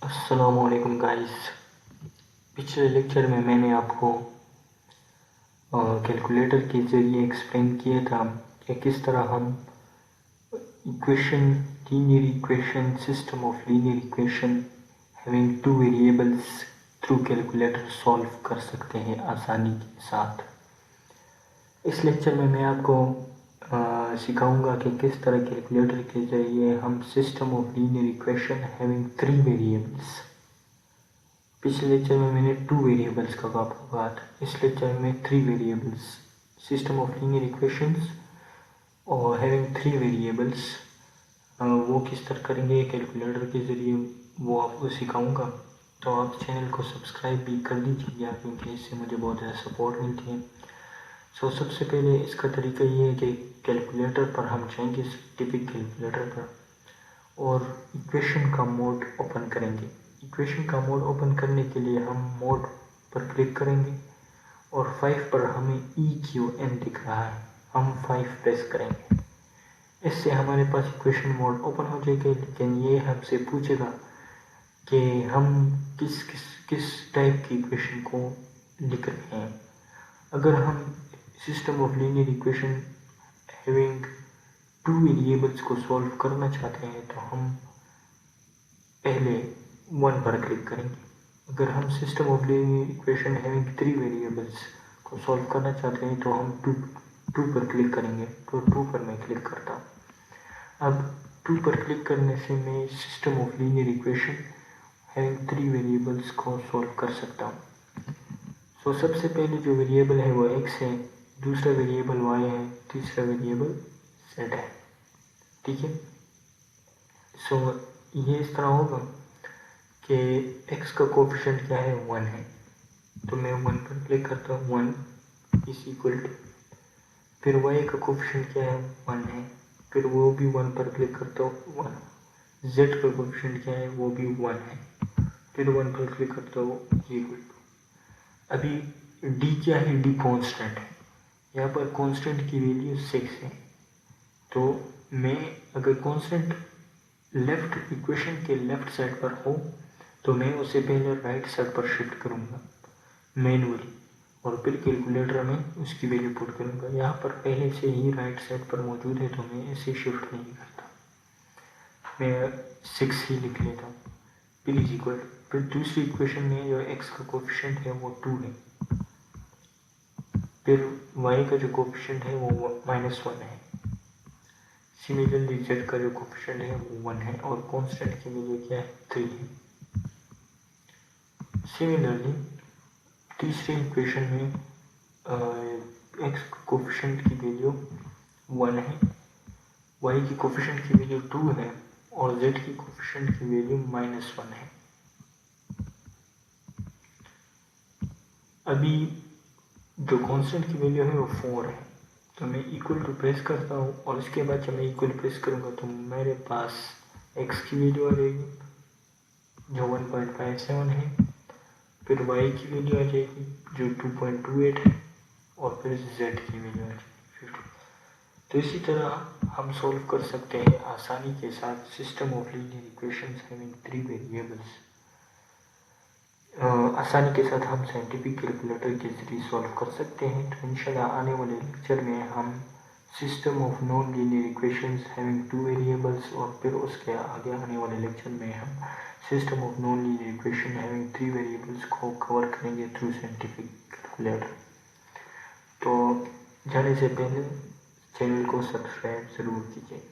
अस्सलामुअलैकुम गाइस। पिछले लेक्चर में मैंने आपको कैलकुलेटर के ज़रिए एक्सप्लेन किया था कि किस तरह हम equation linear equation system of linear equation having two variables through calculator solve कर सकते हैं आसानी के साथ। इस लेक्चर में मैं आपको सिखाऊंगा कि किस तरह कैलकुलेटर के ज़रिए हम system of linear equation having 3 variables, पिछले लेक्चर में मैंने 2 वेरिएबल्स का आपको कहा था, इस लेक्चर में 3 variables system of linear equations और हैविंग 3 वेरिएबल्स वो किस तरह करेंगे कैलकुलेटर के ज़रिए वो आपको सिखाऊंगा। तो आप चैनल को सब्सक्राइब भी कर दीजिएगा क्योंकि इससे मुझे बहुत ज़्यादा सपोर्ट मिलती है। सबसे पहले इसका तरीका ये है कि कैलकुलेटर पर हम जाएंगे, साइंटिफिक कैलकुलेटर पर, और इक्वेशन का मोड ओपन करेंगे। इक्वेशन का मोड ओपन करने के लिए हम मोड पर क्लिक करेंगे और 5 पर हमें EQN दिख रहा है, हम 5 प्रेस करेंगे। इससे हमारे पास इक्वेशन मोड ओपन हो जाएगा, लेकिन ये हमसे पूछेगा कि हम किस टाइप की इक्वेशन को लिख रहे हैं। अगर हम system of linear equation having 2 variables को सॉल्व करना चाहते हैं तो हम पहले 1 पर क्लिक करेंगे। अगर हम system of linear equation having 3 variables को सॉल्व करना चाहते हैं तो हम 2 पर क्लिक करेंगे। तो 2 पर मैं क्लिक करता हूँ। अब 2 पर क्लिक करने से मैं system of linear equation having 3 variables को सॉल्व कर सकता हूँ। सबसे पहले जो वेरिएबल है वो x है, दूसरा वेरिएबल y है, तीसरा वेरिएबल z है। ठीक है। ये इस तरह होगा कि x का कोफिशिएंट क्या है, 1 है, तो मैं 1 पर क्लिक करता हूँ, 1 इज इक्वल टू, फिर y का कोफिशिएंट क्या है, 1 है, फिर वो भी 1 पर क्लिक करता हूँ, 1। z का कोफिशिएंट क्या है, वो भी 1 है, फिर 1 पर क्लिक करता हूँ, इक्वल टू। अभी d क्या है, d कांस्टेंट है, यहाँ पर कांस्टेंट की वैल्यू 6 है। तो मैं अगर कांस्टेंट लेफ्ट इक्वेशन के लेफ्ट साइड पर हो तो मैं उसे पहले राइट साइड पर शिफ्ट करूँगा मैनुअली, और फिर कैलकुलेटर में उसकी वैल्यू पुट करूँगा। यहाँ पर पहले से ही राइट साइड पर मौजूद है तो मैं ऐसे शिफ्ट नहीं करता, मैं 6 ही लिख लेता हूँ, फिर इज इक्वल। फिर दूसरी इक्वेशन में जो x का कोफिशिएंट है वो 2 है, फिर y का जो कोफिशिएंट है वो -1 है, सिमिलरली z का जो कोफिशिएंट है वो 1 है, और कांस्टेंट की वैल्यू क्या है, 3 है। सिमिलरली तीसरी इक्वेशन में x कोफिशिएंट की वैल्यू 1 है, y की कोफिशिएंट की वैल्यू 2 है, और z की कोफिशिएंट की वैल्यू -1 है। अभी जो कांस्टेंट की वैल्यू है वो 4 है, तो मैं इक्वल टू प्रेस करता हूँ, और उसके बाद जब मैं इक्वल प्रेस करूँगा तो मेरे पास x की वैल्यू आ जाएगी जो 1.57 है, फिर y की वैल्यू आ जाएगी जो 2.28 है, और फिर z की वैल्यू आ जाएगी 50। तो इसी तरह हम सॉल्व कर सकते हैं आसानी के साथ system of linear equations having 3 variables. आसानी के साथ हम साइंटिफिक कैलकुलेटर के जरिए सॉल्व कर सकते हैं। तो इंशाल्लाह आने वाले लेक्चर में हम system of non linear equations having 2 variables, और फिर उसके आगे आने वाले लेक्चर में हम system of non linear equation having 3 variables को कवर करेंगे थ्रू साइंटिफिक कैलकुलेटर। तो जाने से पहले चैनल को सब्सक्राइब ज़रूर कीजिए।